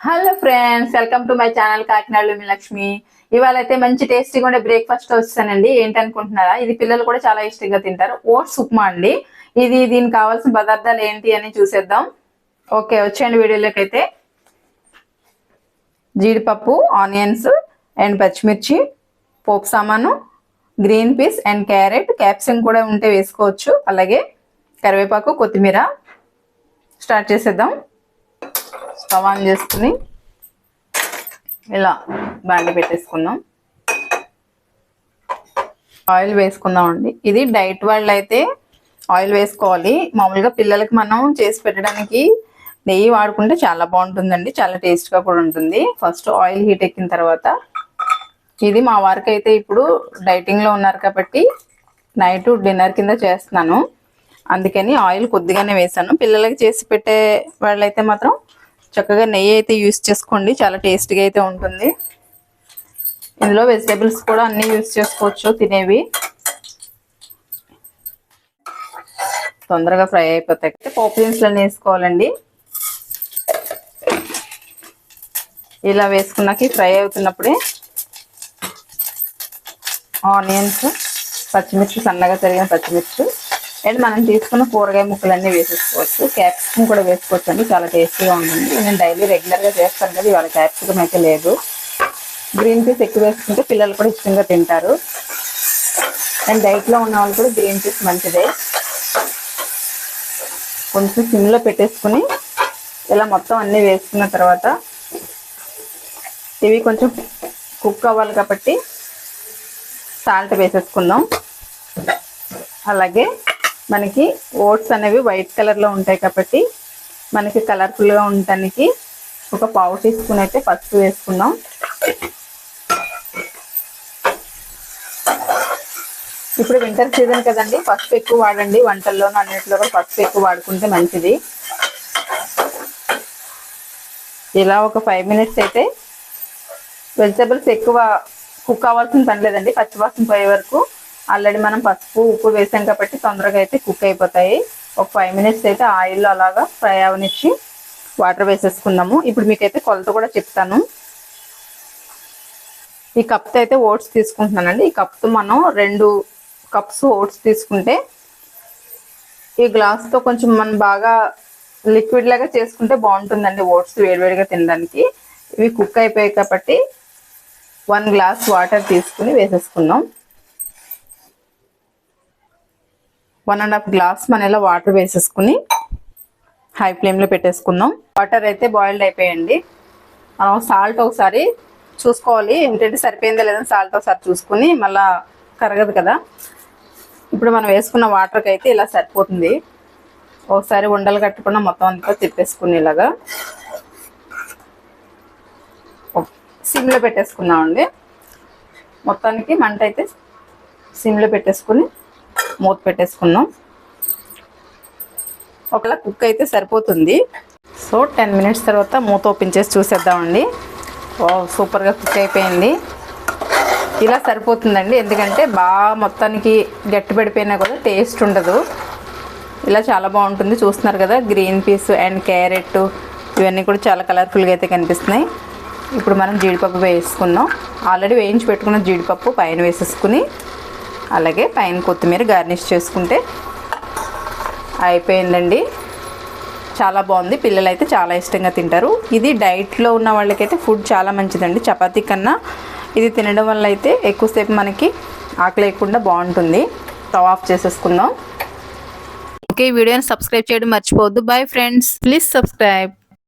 Hello friends, welcome to my channel కాకినాడలో మీ లక్ష్మి. ఇవాళ అయితే మంచి టేస్టీగా ఉండే బ్రేక్ఫాస్ట్ వచ్చానండి. ఏంటనుకుంటున్నారా? ఇది పిల్లలు కూడా చాలా ఇష్టంగా తింటారు. ఓట్స్ ఉప్మా అండి. దీనికి కావాల్సిన పదార్థాలు ఏంటి అని చూసేద్దాం. ఓకే, వచ్చేయండి వీడియోలోకి. అయితే జీడిపప్పు, ఆనియన్స్ అండ్ పచ్చిమిర్చి, పోపు సామాను, green peas and carrot, capsicum కూడా ఉంటే వేసుకోవచ్చు, అలాగే కరివేపాకు, కొత్తిమీర. స్టార్ట్ చేసేద్దాం. స్టవ్ ఆన్ చేసుకుని ఇలా బాండి పెట్టేసుకుందాం. ఆయిల్ వేసుకుందామండి. ఇది డైట్ వాళ్ళు అయితే ఆయిల్ వేసుకోవాలి. మామూలుగా పిల్లలకి మనం చేసి పెట్టడానికి నెయ్యి వాడుకుంటే చాలా బాగుంటుందండి, చాలా టేస్ట్గా కూడా ఉంటుంది. ఫస్ట్ ఆయిల్ హీట్ ఎక్కిన తర్వాత, ఇది మా వారికి అయితే ఇప్పుడు డైటింగ్లో ఉన్నారు కాబట్టి నైట్ డిన్నర్ కింద చేస్తున్నాను, అందుకని ఆయిల్ కొద్దిగానే వేసాను. పిల్లలకి చేసి పెట్టే వాళ్ళైతే మాత్రం చక్కగా నెయ్యి అయితే యూస్ చేసుకోండి, చాలా టేస్టీగా అయితే ఉంటుంది. ఇందులో వెజిటేబుల్స్ కూడా అన్నీ యూస్ చేసుకోవచ్చు, తినేవి. తొందరగా ఫ్రై అయిపోతాయి. పోపు దినుసులన్నీ వేసుకోవాలండి. ఇలా వేసుకున్నాక ఫ్రై అవుతున్నప్పుడే ఆనియన్స్, పచ్చిమిర్చి, సన్నగా తరిగిన పచ్చిమిర్చి అండ్ మనం తీసుకున్న కూరగాయ ముక్కలన్నీ వేసేసుకోవచ్చు. క్యాప్సికం కూడా వేసుకోవచ్చు అండి, చాలా టేస్టీగా ఉంటుంది. నేను డైలీ రెగ్యులర్గా చేస్తాను కదా, ఇవాళ క్యాప్సికం అయితే లేదు. గ్రీన్ పీస్ ఎక్కువ వేసుకుంటే పిల్లలు కూడా ఇష్టంగా తింటారు. అండ్ డైట్లో ఉన్న వాళ్ళు కూడా గ్రీన్ పీస్ మంచిదే. కొంచెం సిమ్లో పెట్టేసుకుని ఇలా మొత్తం అన్నీ వేసుకున్న తర్వాత ఇవి కొంచెం కుక్ అవ్వాలి కాబట్టి సాల్ట్ వేసేసుకుందాం. అలాగే మనకి ఓట్స్ అనేవి వైట్ కలర్లో ఉంటాయి కాబట్టి మనకి కలర్ఫుల్గా ఉండటానికి ఒక పావు టీ స్పూన్ అయితే పసుపు వేసుకుందాం. ఇప్పుడు వింటర్ సీజన్ కదండి, పసుపు ఎక్కువ వాడండి. వంటల్లోనూ అన్నింటిలో కూడా పసుపు ఎక్కువ వాడుకుంటే మంచిది. ఇలా ఒక 5 మినిట్స్ అయితే వెజిటబుల్స్ ఎక్కువ కుక్ అవ్వాల్సిన పని లేదండి, పచ్చివాసన పోయే వరకు. ఆల్రెడీ మనం పసుపు, ఉప్పు వేసాం కాబట్టి తొందరగా అయితే కుక్ అయిపోతాయి. ఒక 5 మినిట్స్ అయితే ఆయిల్లో అలాగా ఫ్రై అవనిచ్చి వాటర్ వేసేసుకుందాము. ఇప్పుడు మీకైతే కొలత కూడా చెప్తాను. ఈ కప్తో అయితే ఓట్స్ తీసుకుంటున్నానండి. ఈ కప్తో మనం 2 కప్స్ ఓట్స్ తీసుకుంటే ఈ గ్లాస్తో కొంచెం మనం బాగా లిక్విడ్ లాగా చేసుకుంటే బాగుంటుందండి ఓట్స్ వేడివేడిగా తినడానికి. ఇవి కుక్ అయిపోయాయి కాబట్టి 1 గ్లాస్ వాటర్ తీసుకుని వేసేసుకుందాం. 1.5 గ్లాస్ మన ఇలా వాటర్ వేసేసుకుని హై ఫ్లేమ్లో పెట్టేసుకుందాం. వాటర్ అయితే బాయిల్డ్ అయిపోయాయండి. మనం సాల్ట్ ఒకసారి చూసుకోవాలి, ఏంటంటే సరిపోయిందా లేదని సాల్ట్ ఒకసారి చూసుకుని, మళ్ళీ కరగదు కదా. ఇప్పుడు మనం వేసుకున్న వాటర్కి అయితే ఇలా సరిపోతుంది. ఒకసారి ఉండలు కట్టకుండా మొత్తం అంతా తిప్పేసుకుని ఇలాగా సిమ్లో పెట్టేసుకుందామండి. మొత్తానికి మంట అయితే సిమ్లో పెట్టేసుకుని మూత పెట్టేసుకుందాం. ఒకలా కుక్ అయితే సరిపోతుంది. సో 10 మినిట్స్ తర్వాత మూత ఓపెన్ చేసి చూసేద్దామండి. సూపర్గా కుక్ అయిపోయింది. ఇలా సరిపోతుందండి, ఎందుకంటే బాగా మొత్తానికి గట్టి పడిపోయినా కూడా టేస్ట్ ఉండదు. ఇలా చాలా బాగుంటుంది. చూస్తున్నారు కదా, గ్రీన్ పీస్ అండ్ క్యారెట్ ఇవన్నీ కూడా చాలా కలర్ఫుల్గా అయితే కనిపిస్తున్నాయి. ఇప్పుడు మనం జీడిపప్పు వేసుకుందాం. ఆల్రెడీ వేయించి పెట్టుకున్న జీడిపప్పు పైన వేసేసుకుని, అలాగే పైన కొత్తిమీర గార్నిష్ చేసుకుంటే అయిపోయిందండి. చాలా బాగుంది, పిల్లలు అయితే చాలా ఇష్టంగా తింటారు. ఇది డైట్లో ఉన్న వాళ్ళకైతే ఫుడ్ చాలా మంచిదండి. చపాతీ కన్నా ఇది తినడం వల్ల అయితే ఎక్కువసేపు మనకి ఆకలి లేకుండా బాగుంటుంది. స్టవ్ ఆఫ్ చేసేసుకుందాం. ఓకే, వీడియోని సబ్స్క్రైబ్ చేయడం మర్చిపోవద్దు. Bye friends, please subscribe.